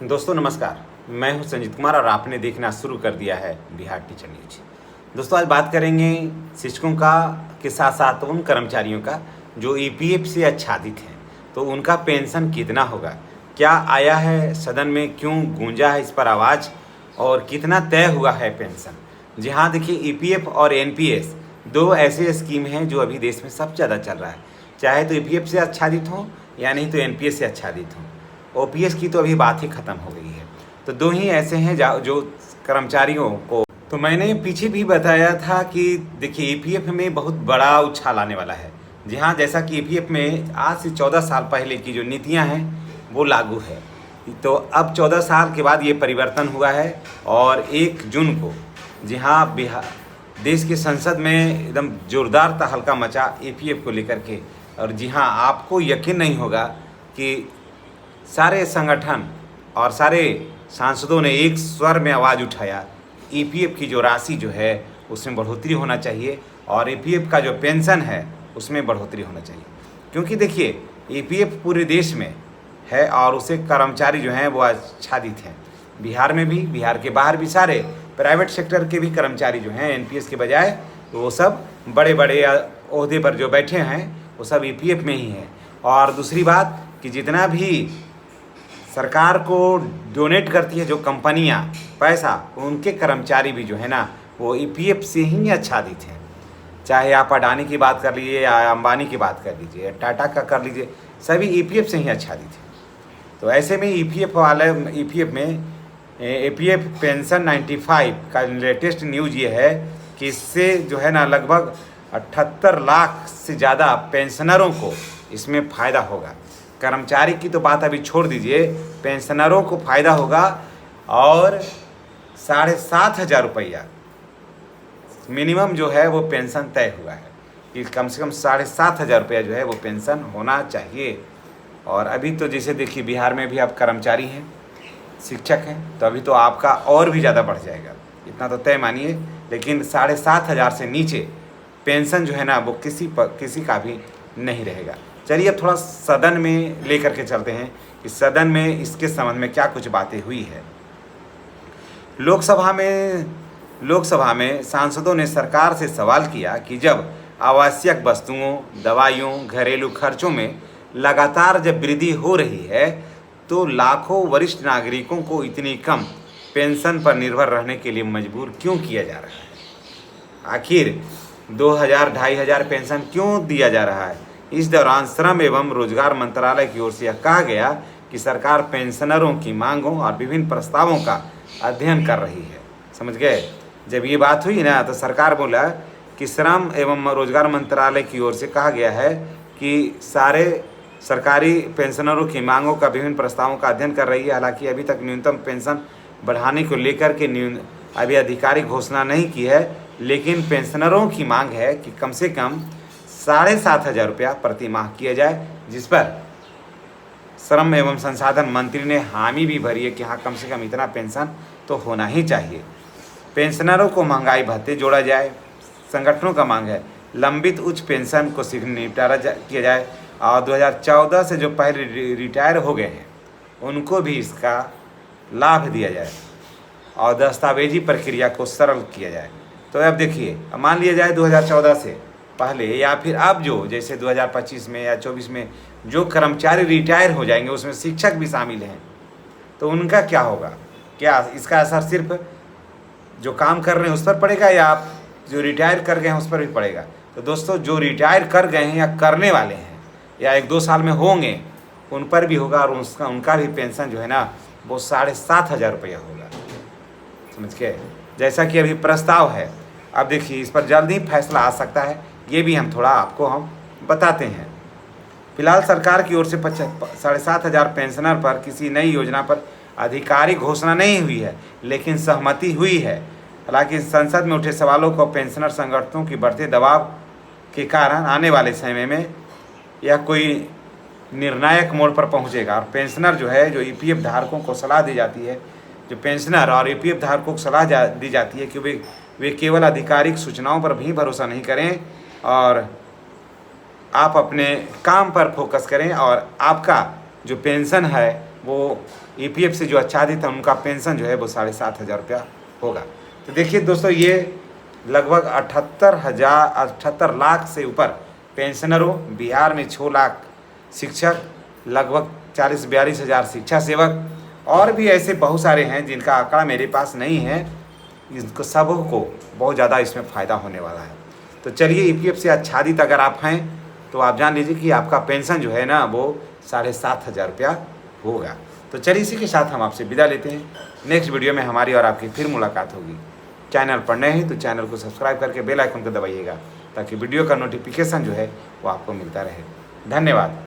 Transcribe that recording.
दोस्तों नमस्कार, मैं हूं संजीत कुमार और आपने देखना शुरू कर दिया है बिहार टीचर न्यूज। दोस्तों आज बात करेंगे शिक्षकों का के साथ साथ उन कर्मचारियों का जो ईपीएफ से आच्छादित हैं, तो उनका पेंशन कितना होगा, क्या आया है सदन में, क्यों गूंजा है इस पर आवाज़ और कितना तय हुआ है पेंशन। जी हाँ, देखिए ईपीएफ और एनपीएस दो ऐसे स्कीम हैं जो अभी देश में सबसे ज़्यादा चल रहा है, चाहे तो ईपीएफ से आच्छादित हो या नहीं तो एनपीएस से आच्छादित हो। ओपीएस की तो अभी बात ही ख़त्म हो गई है। तो दो ही ऐसे हैं जो कर्मचारियों को, तो मैंने पीछे भी बताया था कि देखिए ईपीएफ में बहुत बड़ा उछाल आने वाला है। जी हाँ, जैसा कि ईपीएफ में आज से 14 साल पहले की जो नीतियां हैं वो लागू है, तो अब 14 साल के बाद ये परिवर्तन हुआ है और 1 जून को जी हाँ बिहार देश की संसद में एकदम जोरदार तहलका मचा ईपीएफ को लेकर के। और जी हाँ, आपको यकीन नहीं होगा कि सारे संगठन और सारे सांसदों ने एक स्वर में आवाज़ उठाया, ईपीएफ की जो राशि जो है उसमें बढ़ोतरी होना चाहिए और ईपीएफ का जो पेंशन है उसमें बढ़ोतरी होना चाहिए। क्योंकि देखिए ईपीएफ पूरे देश में है और उसे कर्मचारी जो हैं वो आच्छादित हैं, बिहार में भी, बिहार के बाहर भी सारे प्राइवेट सेक्टर के भी कर्मचारी जो हैं एनपीएस के बजाय वो सब बड़े बड़े ओहदे पर जो बैठे हैं वो सब ईपीएफ में ही हैं। और दूसरी बात कि जितना भी सरकार को डोनेट करती है जो कंपनियां पैसा, उनके कर्मचारी भी जो है ना वो ईपीएफ से ही आच्छादित हैं। चाहे आप अडानी की बात कर लीजिए या अंबानी की बात कर लीजिए या टाटा का कर लीजिए, सभी ईपीएफ से ही आच्छादित हैं। तो ऐसे में ईपीएफ पेंशन 95 का लेटेस्ट न्यूज़ ये है कि इससे जो है ना लगभग 78 लाख से ज़्यादा पेंशनरों को इसमें फ़ायदा होगा। कर्मचारी की तो बात अभी छोड़ दीजिए, पेंशनरों को फ़ायदा होगा और 7,500 रुपया मिनिमम जो है वो पेंशन तय हुआ है कि कम से कम 7,500 रुपया जो है वो पेंशन होना चाहिए। और अभी तो जैसे देखिए बिहार में भी आप कर्मचारी हैं, शिक्षक हैं, तो अभी तो आपका और भी ज़्यादा बढ़ जाएगा, इतना तो तय मानिए। लेकिन 7,500 से नीचे पेंशन जो है ना वो किसी का भी नहीं रहेगा। चलिए अब थोड़ा सदन में लेकर के चलते हैं कि सदन में इसके संबंध में क्या कुछ बातें हुई है। लोकसभा में सांसदों ने सरकार से सवाल किया कि जब आवश्यक वस्तुओं, दवाइयों, घरेलू खर्चों में लगातार जब वृद्धि हो रही है तो लाखों वरिष्ठ नागरिकों को इतनी कम पेंशन पर निर्भर रहने के लिए मजबूर क्यों किया जा रहा है। आखिर 2,000-2,500 पेंशन क्यों दिया जा रहा है। इस दौरान श्रम एवं रोजगार मंत्रालय की ओर से यह कहा गया कि सरकार पेंशनरों की मांगों और विभिन्न प्रस्तावों का अध्ययन कर रही है। समझ गए, जब ये बात हुई ना तो सरकार बोला कि श्रम एवं रोजगार मंत्रालय की ओर से कहा गया है कि सारे सरकारी पेंशनरों की मांगों का विभिन्न प्रस्तावों का अध्ययन कर रही है। हालांकि अभी तक न्यूनतम पेंशन बढ़ाने को लेकर के अभी आधिकारिक घोषणा नहीं की है, लेकिन पेंशनरों की मांग है कि कम से कम 7,500 रुपया प्रति माह किया जाए, जिस पर श्रम एवं संसाधन मंत्री ने हामी भी भरी है कि हाँ कम से कम इतना पेंशन तो होना ही चाहिए। पेंशनरों को महंगाई भत्ते जोड़ा जाए। संगठनों का मांग है लंबित उच्च पेंशन को शीघ्र निपटारा किया जाए और 2014 से जो पहले रिटायर हो गए हैं उनको भी इसका लाभ दिया जाए और दस्तावेजी प्रक्रिया को सरल किया जाए। तो अब देखिए, मान लिया जाए 2014 से पहले या फिर अब जो जैसे 2025 में या 24 में जो कर्मचारी रिटायर हो जाएंगे उसमें शिक्षक भी शामिल हैं, तो उनका क्या होगा। क्या इसका असर सिर्फ जो काम कर रहे हैं उस पर पड़ेगा या आप जो रिटायर कर गए हैं उस पर भी पड़ेगा। तो दोस्तों जो रिटायर कर गए हैं या करने वाले हैं या 1-2 साल में होंगे उन पर भी होगा और उनका भी पेंशन जो है ना वो 7,500 रुपया होगा। समझ के, जैसा कि अभी प्रस्ताव है, अब देखिए इस पर जल्द ही फैसला आ सकता है, ये भी हम बताते हैं। फिलहाल सरकार की ओर से 7,500 पेंशनर पर किसी नई योजना पर आधिकारिक घोषणा नहीं हुई है, लेकिन सहमति हुई है। हालांकि संसद में उठे सवालों को पेंशनर संगठनों की बढ़ते दबाव के कारण आने वाले समय में यह कोई निर्णायक मोड़ पर पहुंचेगा। और पेंशनर जो है, जो ईपीएफ धारकों को सलाह दी जाती है, जो पेंशनर और ईपीएफ धारकों को सलाह दी जाती है कि वे केवल आधिकारिक सूचनाओं पर भी भरोसा नहीं करें और आप अपने काम पर फोकस करें और आपका जो पेंशन है वो EPF से जो आच्छादित है उनका पेंशन जो है वो 7,500 रुपया होगा। तो देखिए दोस्तों, ये लगभग 78 लाख से ऊपर पेंशनरों, बिहार में 6 लाख शिक्षक, लगभग 40-42 हज़ार शिक्षा सेवक और भी ऐसे बहुत सारे हैं जिनका आंकड़ा मेरे पास नहीं है। इनको सबको बहुत ज़्यादा इसमें फ़ायदा होने वाला है। तो चलिए, EPF से आच्छादित अगर आप हैं तो आप जान लीजिए कि आपका पेंशन जो है ना वो 7,500 रुपया होगा। तो चलिए, इसी के साथ हम आपसे विदा लेते हैं। नेक्स्ट वीडियो में हमारी और आपकी फिर मुलाकात होगी। चैनल पर नए हैं तो चैनल को सब्सक्राइब करके बेल आइकन को दबाइएगा ताकि वीडियो का नोटिफिकेशन जो है वो आपको मिलता रहे। धन्यवाद।